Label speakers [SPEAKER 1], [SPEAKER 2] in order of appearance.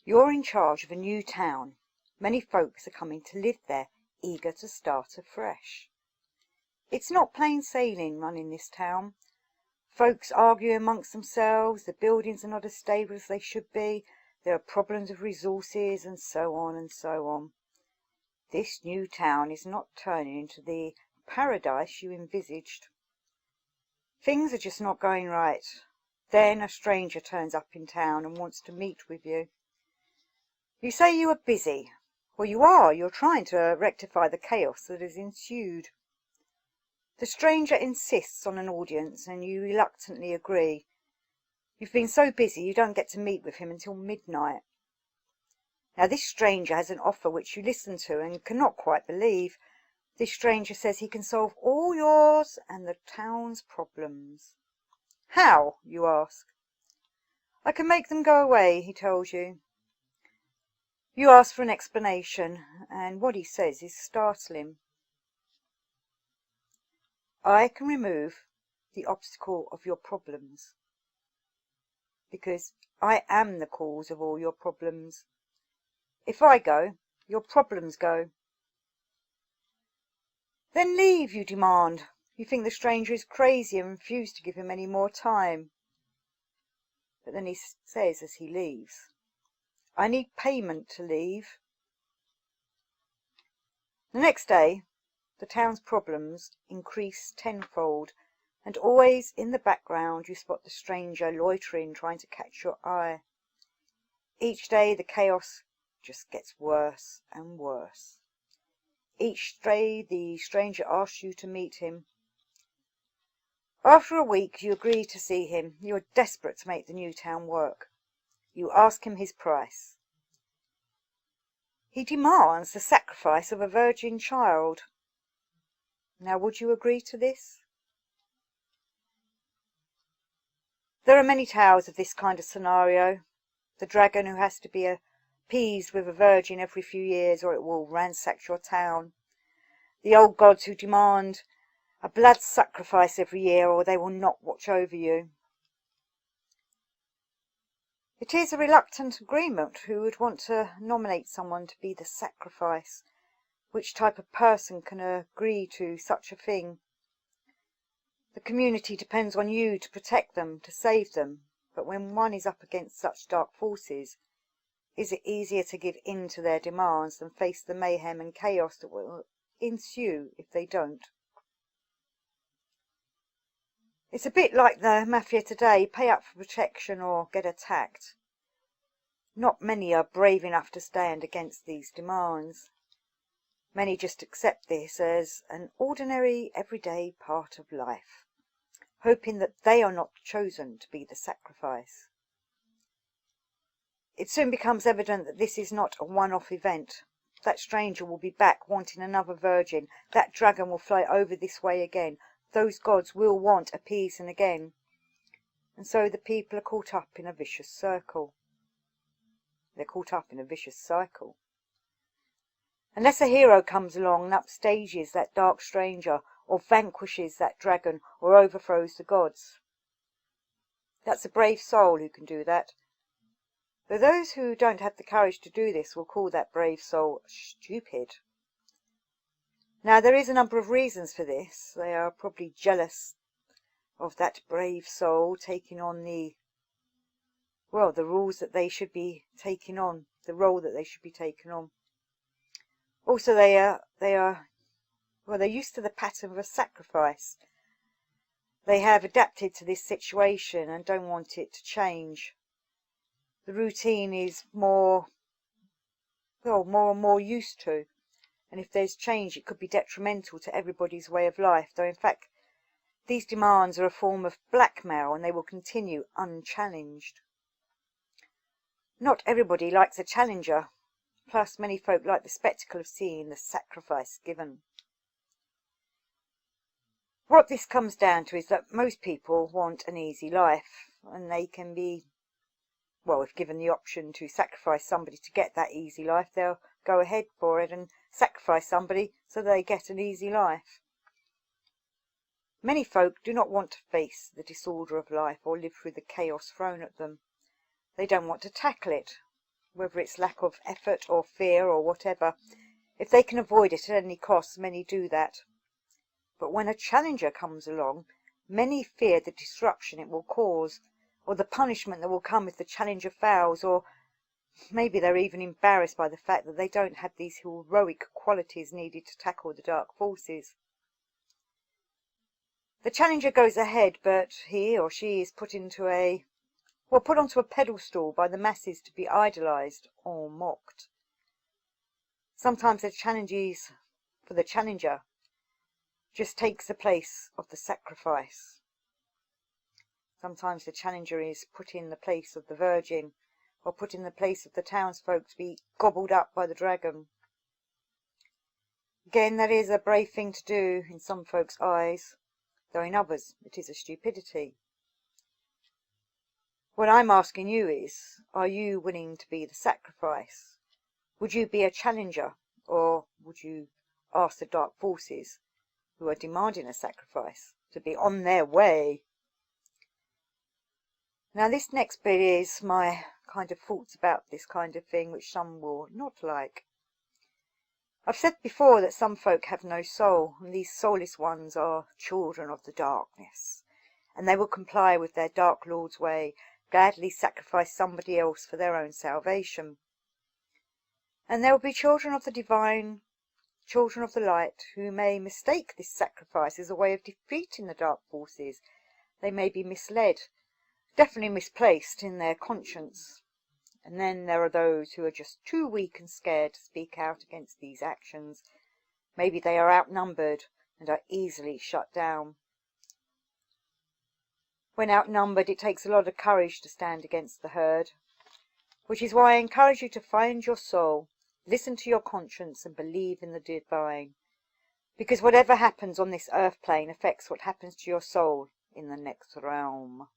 [SPEAKER 1] You're in charge of a new town. Many folks are coming to live there, eager to start afresh. It's not plain sailing running this town. Folks argue amongst themselves, the buildings are not as stable as they should be, there are problems of resources, and so on and so on. This new town is not turning into the paradise you envisaged. Things are just not going right. Then a stranger turns up in town and wants to meet with you. You say you are busy. Well, you are. You're trying to rectify the chaos that has ensued. The stranger insists on an audience and you reluctantly agree. You've been so busy you don't get to meet with him until midnight. Now this stranger has an offer which you listen to and cannot quite believe. This stranger says he can solve all yours and the town's problems. How, you ask? I can make them go away, he tells you. You ask for an explanation, and what he says is startling. I can remove the obstacle of your problems, because I am the cause of all your problems. If I go, your problems go. Then leave, you demand. You think the stranger is crazy and refuse to give him any more time. But then he says as he leaves, I need payment to leave. The next day, the town's problems increase tenfold, and always in the background you spot the stranger loitering, trying to catch your eye. Each day the chaos just gets worse and worse. Each day the stranger asks you to meet him. After a week you agree to see him. You are desperate to make the new town work. You ask him his price. He demands the sacrifice of a virgin child. Now would you agree to this? There are many tales of this kind of scenario. The dragon who has to be appeased with a virgin every few years or it will ransack your town. The old gods who demand a blood sacrifice every year or they will not watch over you. It is a reluctant agreement who would want to nominate someone to be the sacrifice. Which type of person can agree to such a thing? The community depends on you to protect them, to save them, but when one is up against such dark forces, is it easier to give in to their demands than face the mayhem and chaos that will ensue if they don't? It's a bit like the mafia today, pay up for protection or get attacked. Not many are brave enough to stand against these demands. Many just accept this as an ordinary, everyday part of life, hoping that they are not chosen to be the sacrifice. It soon becomes evident that this is not a one-off event. That stranger will be back wanting another virgin. That dragon will fly over this way again. Those gods will want appeasing again. And so the people are caught up in a vicious circle. They're caught up in a vicious cycle. Unless a hero comes along and upstages that dark stranger, or vanquishes that dragon, or overthrows the gods. That's a brave soul who can do that. Though those who don't have the courage to do this will call that brave soul stupid. Now there is a number of reasons for this. They are probably jealous of that brave soul taking on the rules that they should be taking on, the role that they should be taking on. Also, they're used to the pattern of a sacrifice. They have adapted to this situation and don't want it to change. The routine is more and more used to, and if there's change, it could be detrimental to everybody's way of life. Though, in fact, these demands are a form of blackmail, and they will continue unchallenged. Not everybody likes a challenger. Plus, many folk like the spectacle of seeing the sacrifice given. What this comes down to is that most people want an easy life, and they can be, if given the option to sacrifice somebody to get that easy life, they'll go ahead for it and sacrifice somebody so they get an easy life. Many folk do not want to face the disorder of life or live through the chaos thrown at them. They don't want to tackle it. whether it's lack of effort or fear or whatever. If they can avoid it at any cost, many do that. But when a challenger comes along, many fear the destruction it will cause, or the punishment that will come if the challenger fails, or maybe they're even embarrassed by the fact that they don't have these heroic qualities needed to tackle the dark forces. The challenger goes ahead, but he or she is put onto a pedestal by the masses to be idolized or mocked. Sometimes the challenges for the challenger just takes the place of the sacrifice. Sometimes the challenger is put in the place of the virgin, or put in the place of the townsfolk to be gobbled up by the dragon. Again, that is a brave thing to do in some folks' eyes, though in others it is a stupidity. What I'm asking you is, are you willing to be the sacrifice? Would you be a challenger, or would you ask the dark forces, who are demanding a sacrifice, to be on their way? Now this next bit is my kind of thoughts about this kind of thing, which some will not like. I've said before that some folk have no soul, and these soulless ones are children of the darkness, and they will comply with their dark lord's way, gladly sacrifice somebody else for their own salvation. And there will be children of the divine, children of the light, who may mistake this sacrifice as a way of defeating the dark forces. They may be misled, definitely misplaced in their conscience. And then there are those who are just too weak and scared to speak out against these actions. Maybe they are outnumbered and are easily shut down. When outnumbered, it takes a lot of courage to stand against the herd, which is why I encourage you to find your soul, listen to your conscience, and believe in the divine. Because whatever happens on this earth plane affects what happens to your soul in the next realm.